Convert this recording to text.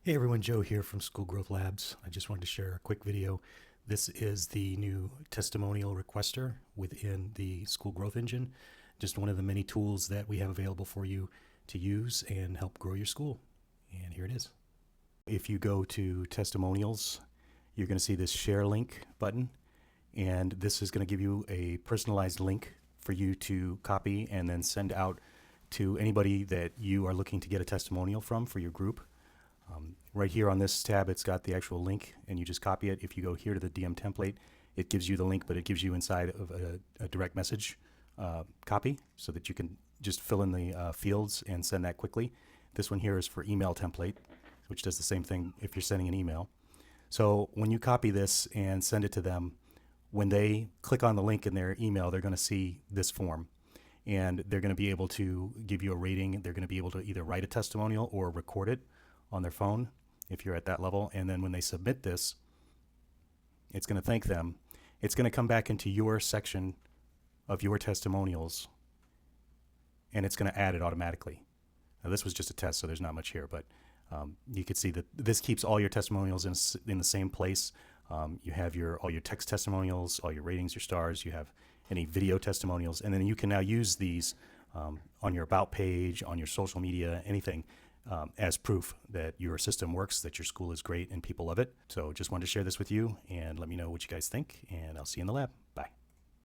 Hey everyone, Joe here from School Growth Labs. I just wanted to share a quick video. This is the new testimonial requester within the School Growth Engine. Just one of the many tools that we have available for you to use and help grow your school. And here it is. If you go to Testimonials, you're going to see this share link button. And this is going to give you a personalized link for you to copy and then send out to anybody that you are looking to get a testimonial from for your group. Right here on this tab, it's got the actual link, and you just copy it. If you go here to the DM template, it gives you the link, but it gives you inside of a direct message copy so that you can just fill in the fields and send that quickly. This one here is for email template, which does the same thing if you're sending an email. So when you copy this and send it to them, when they click on the link in their email, they're going to see this form. And they're going to be able to give you a rating. They're going to be able to either write a testimonial or record it on their phone if you're at that level. And then when they submit this, it's going to thank them. It's going to come back into your section of your testimonials, and it's going to add it automatically. Now, this was just a test, so there's not much here, but you can see that this keeps all your testimonials in the same place. You have all your text testimonials, all your ratings, your stars. You have any video testimonials, and then you can now use these on your About page, on your social media, anything, as proof that your system works, that your school is great and people love it. So just wanted to share this with you and let me know what you guys think, and I'll see you in the lab.